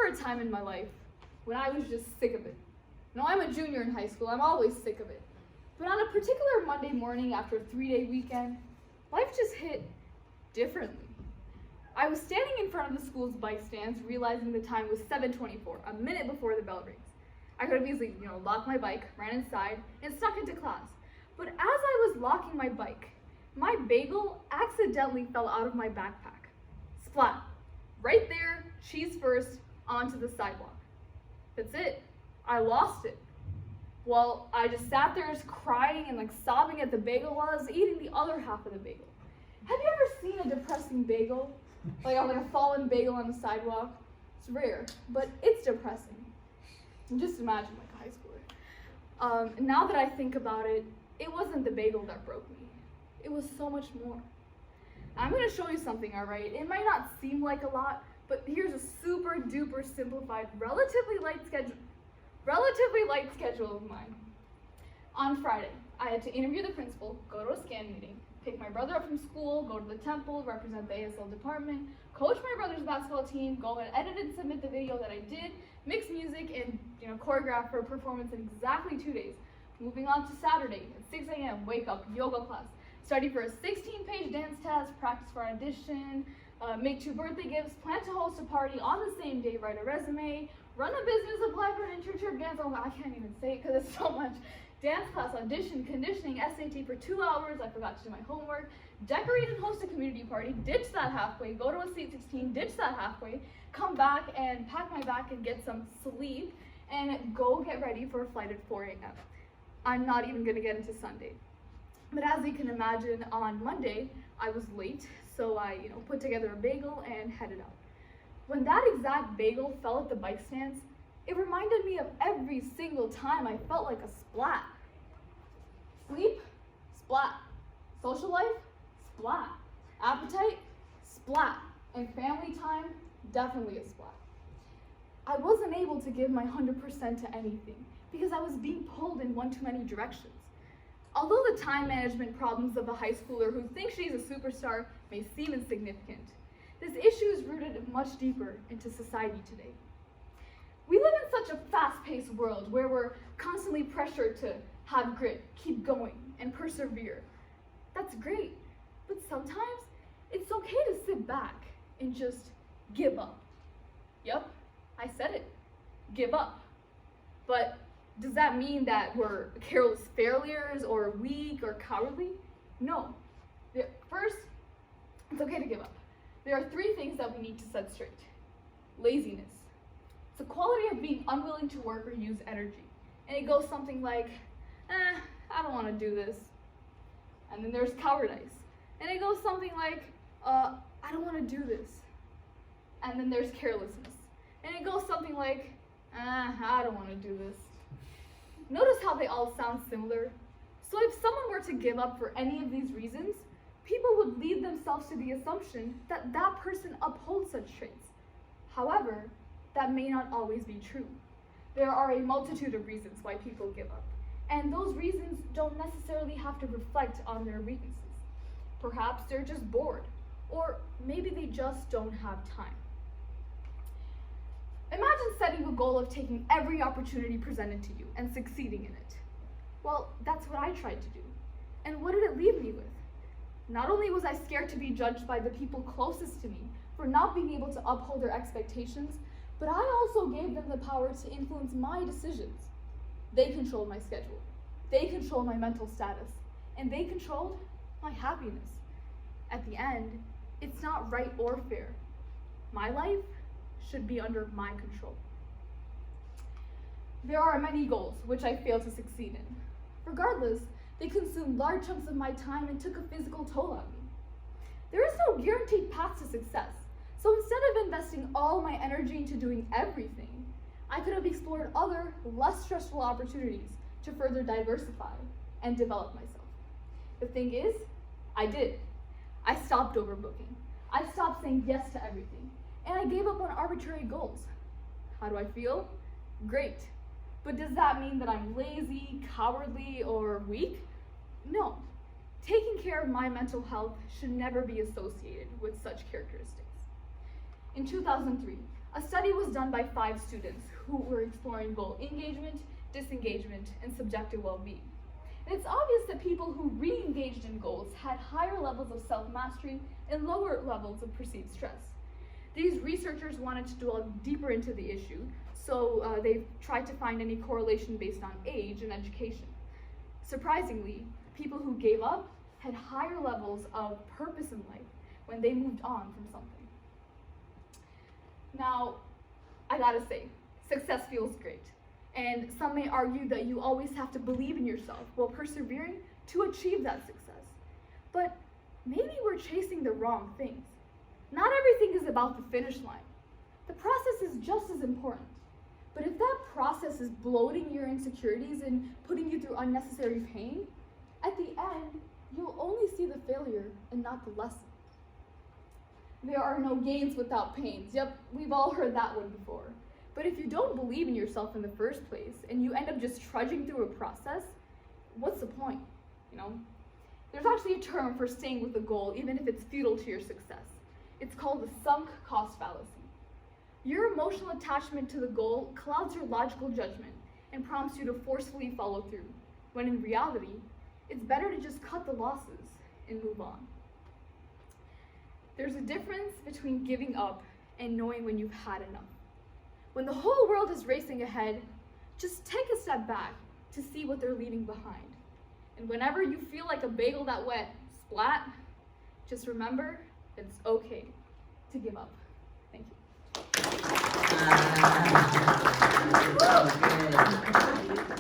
a time in my life when I was just sick of it. Now, I'm a junior in high school, I'm always sick of it. But on a particular Monday morning after a 3-day weekend, life just hit differently. I was standing in front of the school's bike stands, realizing the time was 7:24, a minute before the bell rings. I could have easily, locked my bike, ran inside, and snuck into class. But as I was locking my bike, my bagel accidentally fell out of my backpack. Splat. Right there, cheese first, onto the sidewalk. That's it. I lost it. Well, I just sat there just crying and sobbing at the bagel while I was eating the other half of the bagel. Have you ever seen a depressing bagel? Like a fallen bagel on the sidewalk? It's rare, but it's depressing. Just imagine a high schooler. Now that I think about it, it wasn't the bagel that broke me. It was so much more. I'm gonna show you something, all right? It might not seem like a lot, but here's a super duper simplified, relatively light schedule of mine. On Friday, I had to interview the principal, go to a SCAN meeting, pick my brother up from school, go to the temple, represent the ASL department, coach my brother's basketball team, go and edit and submit the video that I did, mix music, and choreograph for a performance in exactly 2 days. Moving on to Saturday at 6 a.m., wake up, yoga class, study for a 16-page dance test, practice for an audition, make 2 birthday gifts, plan to host a party on the same day, write a resume, run a business, apply for an internship, dance, oh, I can't even say it because it's so much. Dance class, audition, conditioning, SAT for 2 hours, I forgot to do my homework, decorate and host a community party, ditch that halfway, go to a Sweet 16, ditch that halfway, come back and pack my bag and get some sleep, and go get ready for a flight at 4 a.m. I'm not even gonna get into Sunday. But as you can imagine, on Monday, I was late, so I put together a bagel and headed out. When that exact bagel fell at the bike stands, it reminded me of every single time I felt like a splat. Sleep, splat. Social life, splat. Appetite, splat. And family time, definitely a splat. I wasn't able to give my 100% to anything because I was being pulled in one too many directions. Although the time management problems of a high schooler who thinks she's a superstar may seem insignificant, this issue is rooted much deeper into society today. We live in such a fast-paced world where we're constantly pressured to have grit, keep going, and persevere. That's great, but sometimes it's okay to sit back and just give up. Yep, I said it, give up. But does that mean that we're careless failures or weak or cowardly? No. First, it's okay to give up. There are 3 things that we need to set straight. Laziness. It's the quality of being unwilling to work or use energy. And it goes something like, I don't want to do this. And then there's cowardice. And it goes something like, I don't want to do this. And then there's carelessness. And it goes something like, I don't want to do this. Notice how they all sound similar? So if someone were to give up for any of these reasons, people would lead themselves to the assumption that that person upholds such traits. However, that may not always be true. There are a multitude of reasons why people give up, and those reasons don't necessarily have to reflect on their weaknesses. Perhaps they're just bored, or maybe they just don't have time. Imagine setting a goal of taking every opportunity presented to you and succeeding in it. Well, that's what I tried to do. And what did it leave me with? Not only was I scared to be judged by the people closest to me for not being able to uphold their expectations, but I also gave them the power to influence my decisions. They controlled my schedule. They controlled my mental status. And they controlled my happiness. At the end, it's not right or fair. My life should be under my control. There are many goals which I failed to succeed in. Regardless, they consumed large chunks of my time and took a physical toll on me. There is no guaranteed path to success, so instead of investing all my energy into doing everything, I could have explored other, less stressful opportunities to further diversify and develop myself. The thing is, I did. I stopped overbooking. I stopped saying yes to everything, and I gave up on arbitrary goals. How do I feel? Great. But does that mean that I'm lazy, cowardly, or weak? No. Taking care of my mental health should never be associated with such characteristics. In 2003, A study was done by 5 students who were exploring goal engagement, disengagement, and subjective well-being. And it's obvious that people who re-engaged in goals had higher levels of self-mastery and lower levels of perceived stress. These researchers wanted to delve deeper into the issue, so they tried to find any correlation based on age and education. Surprisingly, people who gave up had higher levels of purpose in life when they moved on from something. Now, I gotta say, success feels great. And some may argue that you always have to believe in yourself while persevering to achieve that success. But maybe we're chasing the wrong things. Not everything is about the finish line. The process is just as important. But if that process is bloating your insecurities and putting you through unnecessary pain, at the end, you'll only see the failure and not the lesson. There are no gains without pains. Yep, we've all heard that one before. But if you don't believe in yourself in the first place and you end up just trudging through a process, what's the point, There's actually a term for staying with a goal even if it's futile to your success. It's called the sunk cost fallacy. Your emotional attachment to the goal clouds your logical judgment and prompts you to forcefully follow through, when in reality, it's better to just cut the losses and move on. There's a difference between giving up and knowing when you've had enough. When the whole world is racing ahead, just take a step back to see what they're leaving behind. And whenever you feel like a bagel that went splat, just remember that it's okay to give up. Thank you. Good.